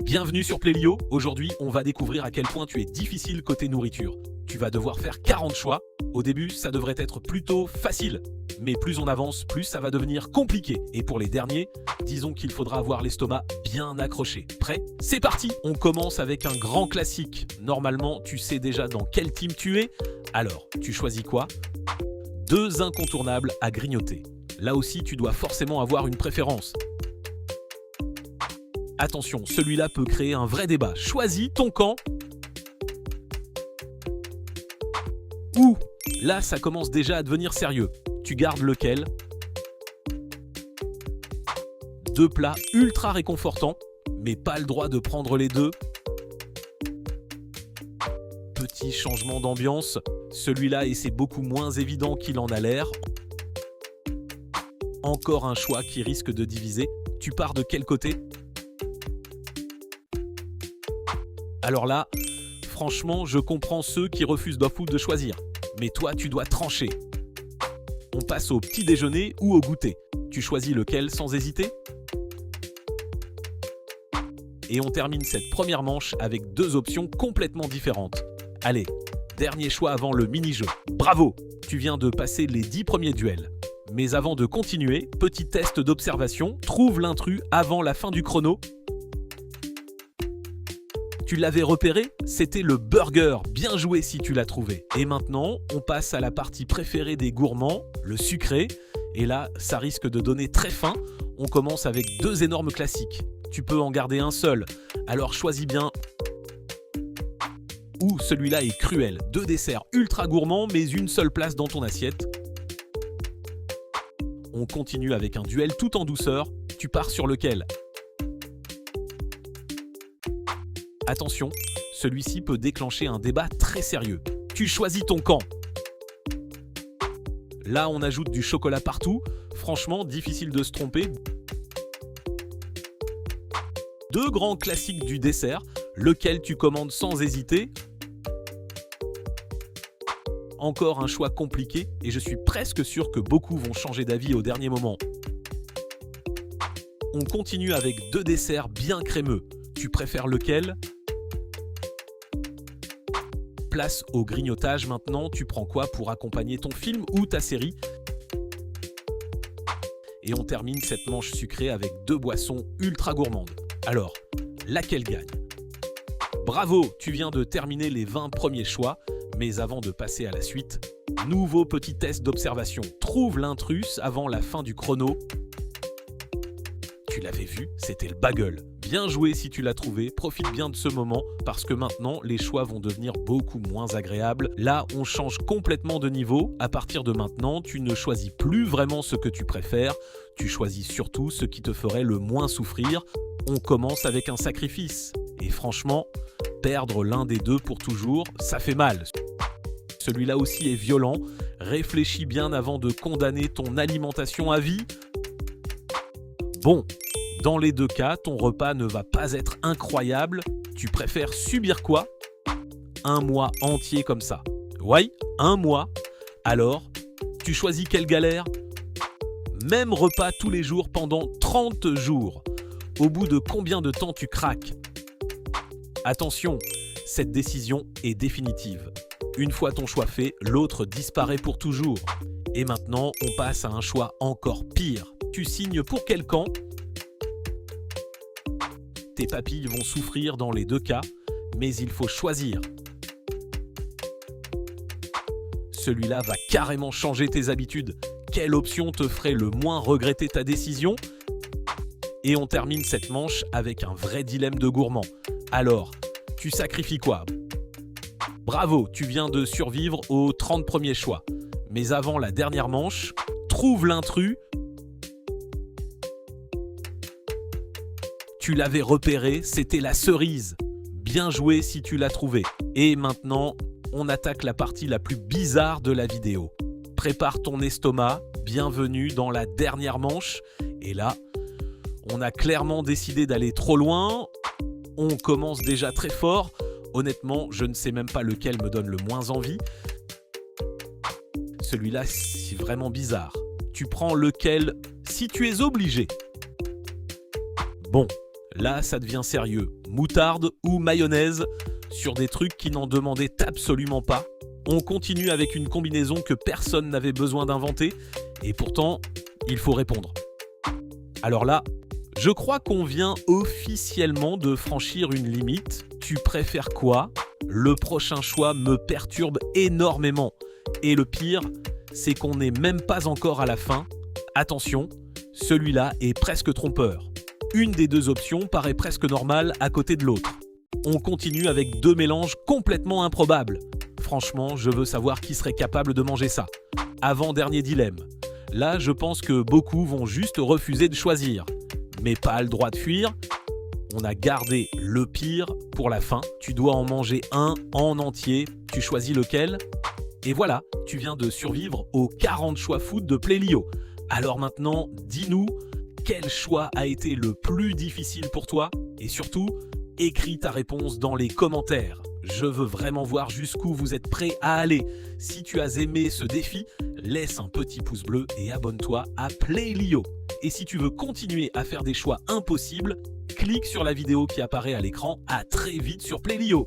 Bienvenue sur Playlio. Aujourd'hui, on va découvrir à quel point tu es difficile côté nourriture. Tu vas devoir faire 40 choix. Au début, ça devrait être plutôt facile. Mais plus on avance, plus ça va devenir compliqué. Et pour les derniers, disons qu'il faudra avoir l'estomac bien accroché. Prêt? C'est parti! On commence avec un grand classique. Normalement, tu sais déjà dans quel team tu es. Alors, tu choisis quoi? 2 incontournables à grignoter. Là aussi, tu dois forcément avoir une préférence. Attention, celui-là peut créer un vrai débat. Choisis ton camp. Ou, là, ça commence déjà à devenir sérieux. Tu gardes lequel? 2 plats ultra réconfortants, mais pas le droit de prendre les deux. Petit changement d'ambiance. Celui-là, et c'est beaucoup moins évident qu'il en a l'air. Encore un choix qui risque de diviser. Tu pars de quel côté? Alors là, franchement, je comprends ceux qui refusent d'off-food de choisir. Mais toi, tu dois trancher. On passe au petit déjeuner ou au goûter. Tu choisis lequel sans hésiter? Et on termine cette première manche avec 2 options complètement différentes. Allez, dernier choix avant le mini-jeu. Bravo! Tu viens de passer les 10 premiers duels. Mais avant de continuer, petit test d'observation. Trouve l'intrus avant la fin du chrono. Tu l'avais repéré? C'était le burger. Bien joué si tu l'as trouvé. Et maintenant, on passe à la partie préférée des gourmands, le sucré. Et là, ça risque de donner très faim. On commence avec 2 énormes classiques. Tu peux en garder un seul. Alors choisis bien. Ouh, celui-là est cruel. 2 desserts ultra gourmands, mais une seule place dans ton assiette. On continue avec un duel tout en douceur. Tu pars sur lequel? Attention, celui-ci peut déclencher un débat très sérieux. Tu choisis ton camp. Là, on ajoute du chocolat partout. Franchement, difficile de se tromper. 2 grands classiques du dessert. Lequel tu commandes sans hésiter? Encore un choix compliqué et je suis presque sûr que beaucoup vont changer d'avis au dernier moment. On continue avec 2 desserts bien crémeux. Tu préfères lequel? Place au grignotage maintenant, tu prends quoi pour accompagner ton film ou ta série? Et on termine cette manche sucrée avec 2 boissons ultra gourmandes. Alors, laquelle gagne? Bravo, tu viens de terminer les 20 premiers choix, mais avant de passer à la suite, nouveau petit test d'observation. Trouve l'intrus avant la fin du chrono. Tu l'avais vu, c'était le bagel. Bien joué si tu l'as trouvé, profite bien de ce moment parce que maintenant les choix vont devenir beaucoup moins agréables. Là, on change complètement de niveau. À partir de maintenant, tu ne choisis plus vraiment ce que tu préfères, tu choisis surtout ce qui te ferait le moins souffrir. On commence avec un sacrifice. Et franchement, perdre l'un des deux pour toujours, ça fait mal. Celui-là aussi est violent. Réfléchis bien avant de condamner ton alimentation à vie. Bon. Dans les 2 cas, ton repas ne va pas être incroyable. Tu préfères subir quoi? 1 mois entier comme ça. Ouais, 1 mois. Alors, tu choisis quelle galère? Même repas tous les jours pendant 30 jours. Au bout de combien de temps tu craques? Attention, cette décision est définitive. Une fois ton choix fait, l'autre disparaît pour toujours. Et maintenant, on passe à un choix encore pire. Tu signes pour quel camp? Tes papilles vont souffrir dans les 2 cas, mais il faut choisir. Celui-là va carrément changer tes habitudes. Quelle option te ferait le moins regretter ta décision? Et on termine cette manche avec un vrai dilemme de gourmand. Alors, tu sacrifies quoi? Bravo, tu viens de survivre aux 30 premiers choix. Mais avant la dernière manche, trouve l'intrus. Tu l'avais repéré, c'était la cerise. Bien joué si tu l'as trouvé. Et maintenant, on attaque la partie la plus bizarre de la vidéo. Prépare ton estomac, bienvenue dans la dernière manche. Et là, on a clairement décidé d'aller trop loin. On commence déjà très fort. Honnêtement, je ne sais même pas lequel me donne le moins envie. Celui-là, c'est vraiment bizarre. Tu prends lequel si tu es obligé? Bon. Là, ça devient sérieux. Moutarde ou mayonnaise sur des trucs qui n'en demandaient absolument pas. On continue avec une combinaison que personne n'avait besoin d'inventer et pourtant, il faut répondre. Alors là, je crois qu'on vient officiellement de franchir une limite. Tu préfères quoi? Le prochain choix me perturbe énormément. Et le pire, c'est qu'on n'est même pas encore à la fin. Attention, celui-là est presque trompeur. Une des deux options paraît presque normale à côté de l'autre. On continue avec deux mélanges complètement improbables. Franchement, je veux savoir qui serait capable de manger ça. Avant-dernier dilemme. Là, je pense que beaucoup vont juste refuser de choisir. Mais pas le droit de fuir. On a gardé le pire pour la fin. Tu dois en manger un en entier. Tu choisis lequel? Et voilà, tu viens de survivre aux 40 choix food de Playlio. Alors maintenant, dis-nous, quel choix a été le plus difficile pour toi? Et surtout, écris ta réponse dans les commentaires. Je veux vraiment voir jusqu'où vous êtes prêts à aller. Si tu as aimé ce défi, laisse un petit pouce bleu et abonne-toi à Playlio. Et si tu veux continuer à faire des choix impossibles, clique sur la vidéo qui apparaît à l'écran. À très vite sur Playlio.